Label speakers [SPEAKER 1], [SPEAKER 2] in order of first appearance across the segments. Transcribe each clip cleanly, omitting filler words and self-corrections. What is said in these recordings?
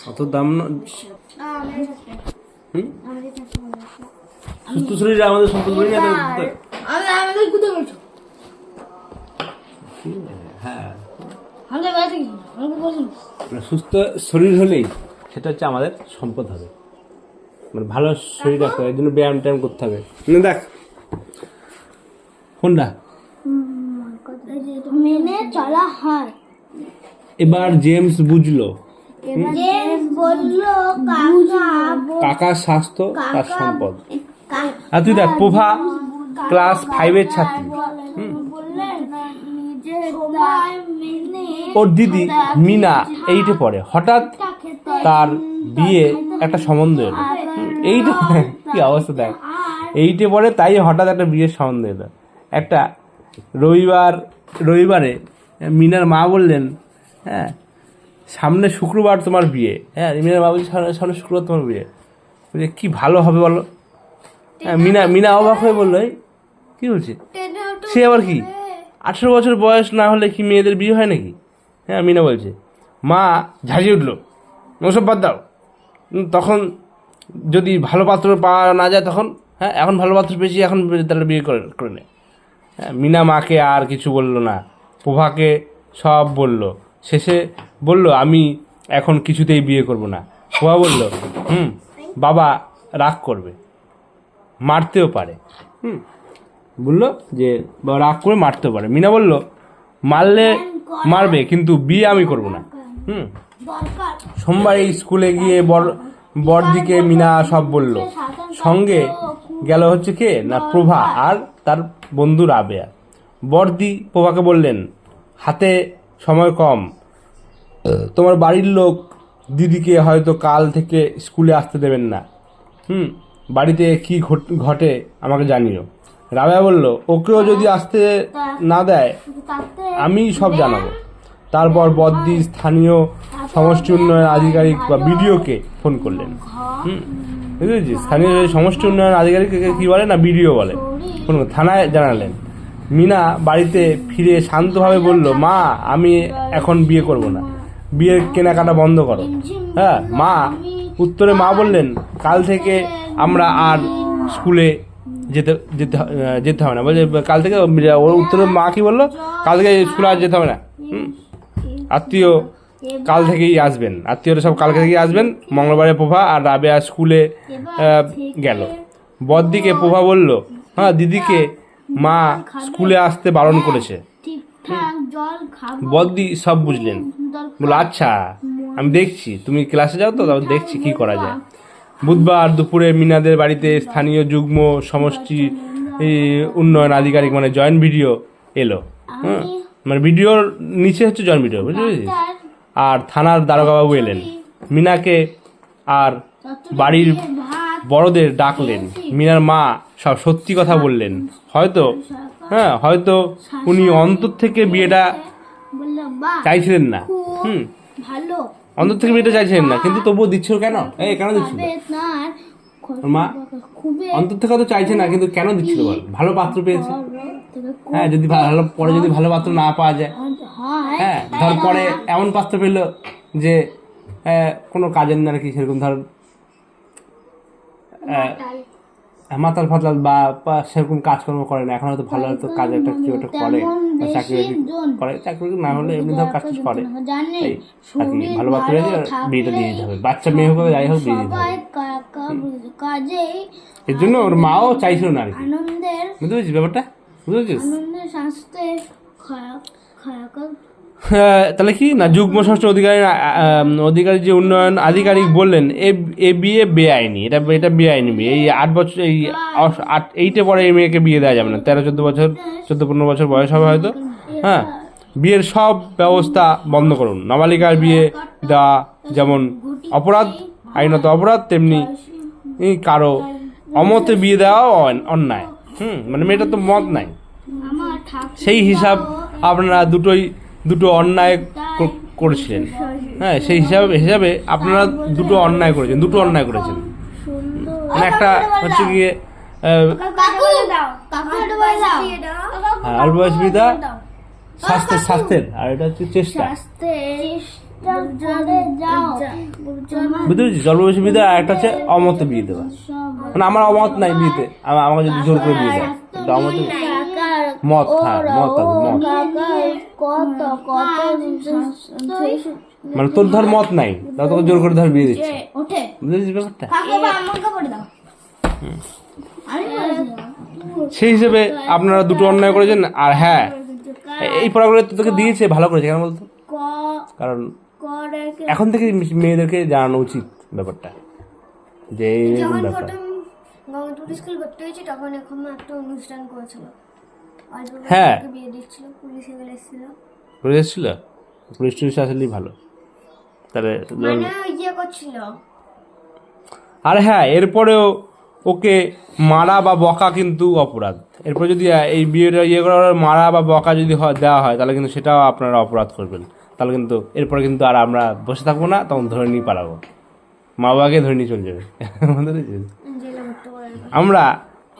[SPEAKER 1] অত দাম না। সুস্থ শরীরে আমাদের সম্পদ বলি না। হ্যাঁ, সুস্থ শরীর হলেই সেটা হচ্ছে আমাদের সম্পদ হবে। মানে ভালো শরীর রাখতে হবে, এই জন্য ব্যায়াম ট্যায়াম করতে হবে। দেখ কোনটা
[SPEAKER 2] মেনে চলা হয়।
[SPEAKER 1] এবার জেমস বুঝলো, কাকার স্বাস্থ্য তার সম্পদ। আর তুই দেখ, প্রভা ক্লাস 5-এর ছাত্রী, ওর দিদি মিনা 8-এ পড়ে। হঠাৎ তার বিয়ে একটা সম্বন্ধ এলো। এইটা কি অবস্থা দেখ, 8-এ পড়ে, তাই হঠাৎ একটা বিয়ের সম্বন্ধ এলো। একটা রবিবারে মিনার মা বললেন, হ্যাঁ সামনে শুক্রবার তোমার বিয়ে। হ্যাঁ, মিনার মা বলছে সামনে শুক্রবার তোমার বিয়ে, কি ভালো হবে বলো। হ্যাঁ, মিনা অবাক হয়ে বললো, কি বলছে সে আবার কি, 18 বছর বয়স না হলে কি মেয়েদের বিয়ে হয় নাকি? হ্যাঁ, মিনা বলছে। মা ঝাঁঝিয়ে উঠলো, ওসব বাদ দাও, তখন যদি ভালো পাত্র পাওয়া না যায় তখন। হ্যাঁ, এখন ভালো পাত্র পেয়েছি, এখন তাহলে বিয়ে করে নে। হ্যাঁ, মিনা মাকে আর কিছু বললো না, প্রভাকে সব বলল। শেষে বলল, আমি এখন কিছুতেই বিয়ে করব না। প্রভা বলল, বাবা রাগ করবে, মারতেও পারে। বললো যে বাবা রাগ করে মারতেও পারে। মিনা বলল, মারলে মারবে, কিন্তু বিয়ে আমি করব না। সোমবার এই স্কুলে গিয়ে বড়দিকে মিনা সব বলল। সঙ্গে গেল হচ্ছে কে না, প্রভা আর তার বন্ধু রাবেয়া। বড়দি প্রভাকে বললেন, হাতে সময় কম, তোমার বাড়ির লোক দিদিকে হয়তো কাল থেকে স্কুলে আসতে দেবেন না। বাড়িতে কি ঘটে আমাকে জানিও। রাবেয়া বলল, ওকেও যদি আসতে না দেয় আমি সব জানাবো। তারপর বড়দি স্থানীয় সমষ্টি উন্নয়ন আধিকারিক বা বিডিওকে ফোন করলেন। বুঝেছিস, স্থানীয় সমষ্টি উন্নয়ন আধিকারিককে কি বলে না, বিডিও বলে। ফোন থানায় জানালেন। মিনা বাড়িতে ফিরে শান্তভাবে বলল, মা আমি এখন বিয়ে করব না, বিয়ের কেনাকাটা বন্ধ করো। হ্যাঁ, মা উত্তরে মা বললেন, কাল থেকে আমরা আর স্কুলে যেতে হবে না। বলছে কাল থেকে, ওর উত্তরে মা কি বললো, কাল থেকে স্কুলে আর যেতে হবে না। আত্মীয় কাল থেকেই আসবেন, আত্মীয়রা সব কালকে থেকেই আসবেন। মঙ্গলবারে প্রভা আর রাবেয়া স্কুলে গেল। বড়দিকে প্রভা বলল, হ্যাঁ দিদিকে মা স্কুলে আসতে বারণ করেছে। বড়দি সব বুঝলেন, বলল আচ্ছা আমি দেখছি, তুমি ক্লাসে যাও তো, তারপর দেখছি কি করা যায়। বুধবার দুপুরে মিনাদের বাড়িতে স্থানীয় যুগ্ম সমষ্টি উন্নয়ন আধিকারিক মানে জয়েন্ট ভিডিও এলো। মানে ভিডিওর নিচে হচ্ছে জয়েন্ট ভিডিও, বুঝতে পেরেছিস? আর থানার দারোগাবাবু এলেন। মিনাকে আর বাড়ির বড়দের ডাকলেন। মিনার মা সব সত্যি কথা বললেন। হয়তো উনি অন্তর থেকে বিয়েটা চাইছিলেন না। অন্তর থেকে বিয়েটা চাইছিলেন না, কিন্তু তবুও দিচ্ছিল। কেন কেন দিচ্ছিল? মা অন্তর থেকে তো চাইছে না, কিন্তু কেন দিচ্ছিল বল? ভালো পাত্র পেয়েছে। হ্যাঁ, যদি ভালো পাত্র না পাওয়া যায়, হ্যাঁ ধর পরে এমন পাত্র পেল যে কোনো কাজের না আর কি, সেরকম ধর মাতাল ফাতাল বা সেরকম কাজকর্ম করে না, এখন হয়তো ভালো হয়তো কাজ একটা কিছু একটা করে, চাকরি করে, চাকরি না হলে এমনি ধর কাজ করে, আর কি ভালো পাত্র হয়েছে, বিয়েটা দিয়ে দিতে হবে। বাচ্চা মেয়ে হোক যাই হোক বিয়ে দিতে হবে। এর জন্য ওর মাও চাইছিল না আর কি, বুঝতে পেরেছিস ব্যাপারটা? বুঝতে পেরেছিস? তাহলে কি না, যুগ্ম ষষ্ঠ অধিকারী যে উন্নয়ন আধিকারিক বললেন, এ বিয়ে বেআইনি, এটা বেআইনি বিয়ে। এই 8 বছর, এই 8-এ পরে এই মেয়েকে বিয়ে দেওয়া যাবে না। 13-14 বছর বয়স হবে হয়তো। হ্যাঁ, বিয়ের সব ব্যবস্থা বন্ধ করুন। নাবালিকার বিয়ে দেওয়া যেমন অপরাধ, আইনত অপরাধ, তেমনি কারো অমতে বিয়ে দেওয়াও অন্যায়। মানে মেয়েটা তো মত নাই, সেই হিসাব আপনারা দুটো অন্যায় করেছিলেন। হ্যাঁ, সেই হিসাবে আপনারা দুটো অন্যায় করেছেন। মানে একটা হচ্ছে গিয়ে অল্প বয়স বিধা স্বাস্থ্যের, আর এটা হচ্ছে চেষ্টা। বুঝতে পেরেছি? জলপ্রবেশ বিয়ে দেওয়া, আর একটা হচ্ছে অমত বিয়ে দেওয়া। মানে আমার অমত নাই বিয়েতে, আমাকে যদি জোর করে বিয়ে দেয়, এটা অমত। মত, হ্যাঁ মত আছে, মত। মানে তোর ধর মত নাই, তাও তোকে জোর করে ধর বিয়ে দিচ্ছে, বুঝেছিস ব্যাপারটা? সেই হিসেবে আপনারা দুটো অন্যায় করেছেন। আর হ্যাঁ, এই পড়াগুলো তোকে দিয়েছে, ভালো করেছে। কেন বলতো? কারণ এখন থেকে মেয়েদেরকে জানানো উচিত ব্যাপারটা, যে এই ব্যাপার।
[SPEAKER 2] স্কুল ভর্তি হয়েছি তখন এখন একটা অনুষ্ঠান করেছিল,
[SPEAKER 1] হ্যাঁ
[SPEAKER 2] বিয়ে দিচ্ছিল, পুলিশ এসেছিল।
[SPEAKER 1] পুলিশ এসেছিল? পুলিশ টুলিশ আসলেই ভালো তাহলে।
[SPEAKER 2] ইয়ে করছিল।
[SPEAKER 1] আর হ্যাঁ, এরপরেও ওকে মারা বা বকা কিন্তু অপরাধ। এরপর যদি এই বিয়েটা করার মারা বা বকা যদি দেওয়া হয়, তাহলে কিন্তু সেটাও আপনারা অপরাধ করবেন। তাহলে কিন্তু এরপরে কিন্তু আর আমরা বসে থাকবো না, তখন ধরে নিয়ে পালাবো, মা বাবাকে ধরে নিয়ে চলে যাবে। আমরা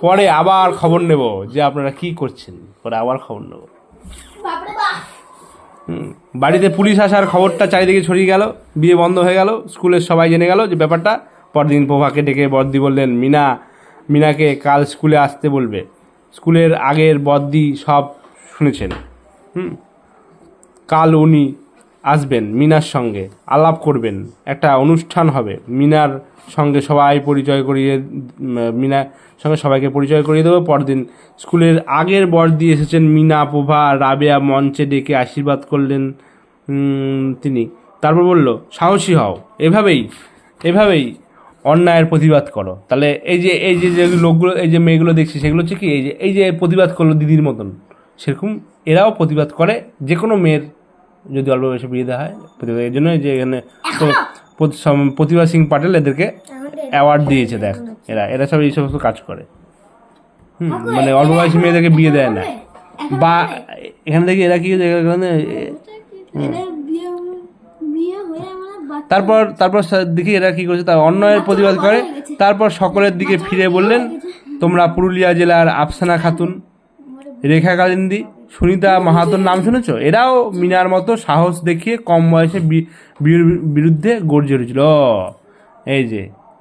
[SPEAKER 1] পরে আবার খবর নেব যে আপনারা কি করছেন, পরে আবার খবর নেব। বাড়িতে পুলিশ আসার খবরটা চারিদিকে ছড়িয়ে গেল, বিয়ে বন্ধ হয়ে গেল, স্কুলের সবাই জেনে গেল যে ব্যাপারটা। পরদিন প্রভাকে ডেকে বর্দি বললেন, মিনাকে কাল স্কুলে আসতে বলবে। স্কুলের আগের বর্দি সব শুনেছেন। কাল উনি আসবেন, মিনার সঙ্গে আলাপ করবেন, একটা অনুষ্ঠান হবে, মিনার সঙ্গে সবাইকে পরিচয় করিয়ে দেবো। পরদিন স্কুলের আগের বর্দি এসেছেন, মিনা, প্রভা, রাবেয়া মঞ্চে ডেকে আশীর্বাদ করলেন তিনি। তারপর বলল, সাহসী হও, এভাবেই অন্যায়ের প্রতিবাদ করো। তাহলে এই যে লোকগুলো, এই যে মেয়েগুলো দেখছি, সেগুলো হচ্ছে কি, এই যে প্রতিবাদ করলো দিদির মতন, সেরকম এরাও প্রতিবাদ করে। যে কোনো মেয়ের যদি অল্প বয়সে বিয়ে দেওয়া হয়, এর জন্য যে এখানে প্রতিভা সিং পাটেল এদেরকে অ্যাওয়ার্ড দিয়েছে। দেখ, এরা সব এই সমস্ত কাজ করে। মানে অল্প বয়সী মেয়েদেরকে বিয়ে দেয় না। বা এখান থেকে এরা কি তারপর দেখি এরা কি করছে, তার অন্যায়ের প্রতিবাদ করে। তারপর সকলের দিকে ফিরে বললেন, তোমরা পুরুলিয়া জেলার আফসানা খাতুন, রেখা কালিন্দী, সুনিতা মাহাতোর নাম শুনেছ? এরাও মিনার মতো সাহস দেখিয়ে কম বয়সে বিরুদ্ধে গর্জে উঠেছিল।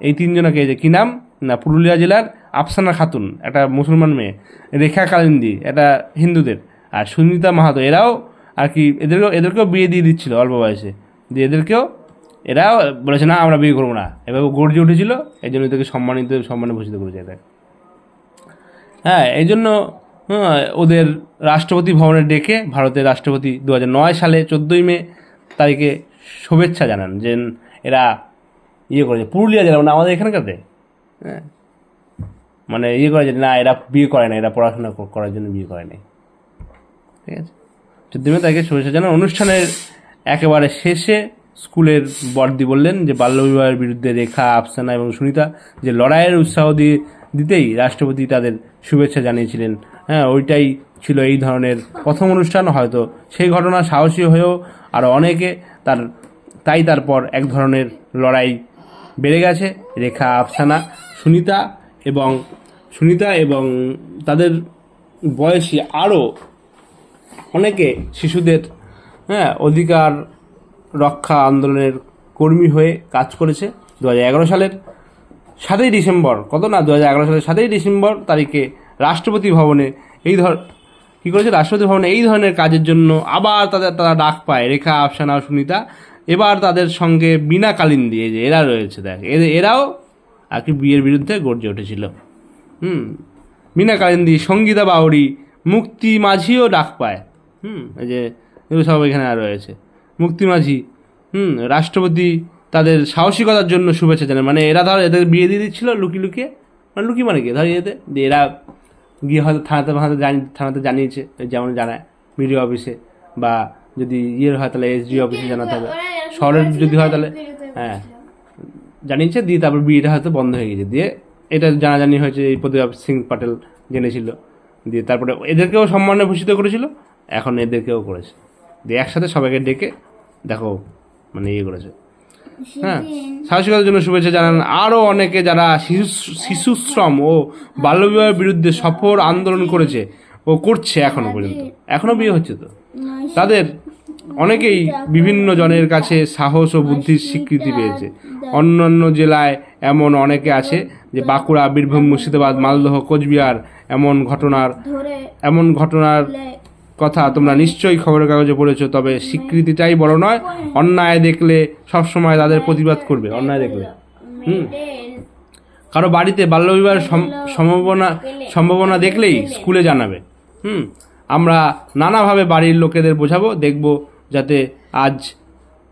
[SPEAKER 1] এই তিনজনকে, এই যে কি নাম না, পুরুলিয়া জেলার আফসানা খাতুন একটা মুসলমান মেয়ে, রেখা কালিন্দী এটা হিন্দুদের, আর সুনিতা মাহাতো, এরাও আর কি এদেরকেও বিয়ে দিয়ে দিচ্ছিল অল্প বয়সে। দিয়ে এরাও বলেছে, না আমরা বিয়ে করবো না। এভাবে গর্জে উঠেছিল, এই জন্য এদেরকে সম্মানে ভূষিত করেছে এদের। হ্যাঁ, এই জন্য ওদের রাষ্ট্রপতি ভবনে ডেকে ভারতের রাষ্ট্রপতি 2009 সালে 14 মে তারিখে শুভেচ্ছা জানান, যে এরা করেছে পুরুলিয়া জেলা, মানে আমাদের এখানকারতে। হ্যাঁ, মানে করেছে না, এরা বিয়ে করে না, এরা পড়াশোনা করার জন্য বিয়ে করে নাই। ঠিক আছে, 14 মে তারিখে শুভেচ্ছা জানান। অনুষ্ঠানের একেবারে শেষে স্কুলের বর্দি বললেন যে বাল্যবিবাহের বিরুদ্ধে রেখা, আফসানা এবং সুনিতা যে লড়াইয়ের উৎসাহ দিতেই রাষ্ট্রপতি তাদের শুভেচ্ছা জানিয়েছিলেন। হ্যাঁ, ওইটাই ছিল এই ধরনের প্রথম অনুষ্ঠান। হয়তো সেই ঘটনা সাহসী হয়েও আরও অনেকে তারপর এক ধরনের লড়াই বেড়ে গেছে। রেখা, আফসানা, সুনিতা এবং তাদের বয়সী আরও অনেকে শিশুদের অধিকার রক্ষা আন্দোলনের কর্মী হয়ে কাজ করেছে। 2011 সালের 7ই ডিসেম্বর, 2011 সালের 7ই ডিসেম্বর তারিখে রাষ্ট্রপতি ভবনে রাষ্ট্রপতি ভবনে এই ধরনের কাজের জন্য আবার তারা ডাক পায়, রেখা, আফসানা, সুনিতা। এবার তাদের সঙ্গে বিনা কালিন্দী, এই যে এরা রয়েছে, দেখ এরাও আর কি বিয়ের বিরুদ্ধে গর্জে উঠেছিল। বিনা কালিন্দী, সঙ্গীতা বাউরি, মুক্তি মাঝিও ডাক পায়। এই যে এগুলো সব এখানে আর রয়েছে। মুক্তি মাঝি, রাষ্ট্রপতি তাদের সাহসিকতার জন্য শুভেচ্ছা জানায়। মানে এরা এদের বিয়ে দিয়ে দিচ্ছিল লুকিয়ে, মানে মানে কি এরা গিয়ে হয়তো থানাতে জানিয়েছে, যেমন জানায় বিডিও অফিসে, বা যদি হয় তাহলে এসডি অফিসে জানাতে হবে। শহরের যদি হয় তাহলে জানিয়েছে, দিয়ে তারপর বিয়েটা হয়তো বন্ধ হয়ে গেছে। দিয়ে এটা জানাজানি হয়েছে, এই প্রতিভা সিং পাটেল জেনেছিল, দিয়ে তারপরে এদেরকেও সম্মানে ভূষিত করেছিল, এখন এদেরকেও করেছে। দিয়ে একসাথে সবাইকে ডেকে দেখো মানে করেছে। হ্যাঁ, সাহসিকতার জন্য শুভেচ্ছা জানান আরও অনেকে, যারা শিশুশ্রম ও বাল্যবিবাহের বিরুদ্ধে সফল আন্দোলন করেছে ও করছে এখনো পর্যন্ত, এখনো বিয়ে হচ্ছে তো। তাদের অনেকেই বিভিন্ন জনের কাছে সাহস ও বুদ্ধির স্বীকৃতি পেয়েছে। অন্যান্য জেলায় এমন অনেকে আছে যে বাঁকুড়া, বীরভূম, মুর্শিদাবাদ, মালদহ, কোচবিহার এমন ঘটনার কথা তোমরা নিশ্চয়ই খবরের কাগজে পড়েছো। তবে স্বীকৃতিটাই বড় নয়, অন্যায় দেখলে সবসময় তাদের প্রতিবাদ করবে। অন্যায় দেখলে কারো বাড়িতে বাল্যবিবাহের সম্ভাবনা দেখলেই স্কুলে জানাবে। আমরা নানাভাবে বাড়ির লোকেদের বোঝাবো, দেখব যাতে আজ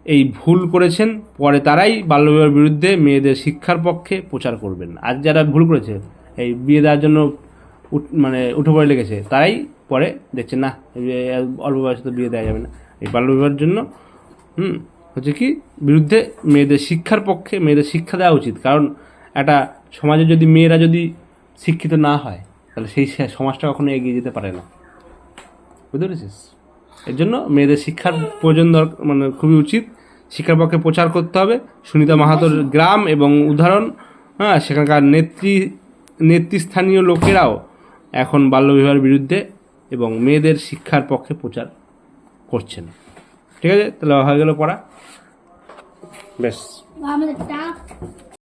[SPEAKER 1] এই ভুল করেছেন পরে তারাই বাল্যবিবাহের বিরুদ্ধে মেয়েদের শিক্ষার পক্ষে প্রচার করবেন। আজ যারা ভুল করেছে, এই বিয়ে দেওয়ার জন্য উঠে পড়ে লেগেছে, তারাই পরে দেখছে না অল্প বয়সে তো বিয়ে দেওয়া যাবে না, এই বাল্যবিবাহের জন্য হচ্ছে কি বিরুদ্ধে মেয়েদের শিক্ষার পক্ষে মেয়েদের শিক্ষা দেওয়া উচিত। কারণ একটা সমাজে যদি মেয়েরা যদি শিক্ষিত না হয় তাহলে সেই সমাজটা কখনো এগিয়ে যেতে পারে না। বুঝতে পেরেছিস? এর জন্য মেয়েদের শিক্ষার প্রয়োজন খুবই উচিত। শিক্ষার পক্ষে প্রচার করতে হবে। সুনিতা মাহাতোর গ্রাম এবং উদাহরণ, সেখানকার নেতৃস্থানীয় লোকেরাও এখন বাল্যবিবাহের বিরুদ্ধে এবং মেয়েদের শিক্ষার পক্ষে প্রচার করছেন। ঠিক আছে, তাহলে হয়ে গেল পড়া। বেশ।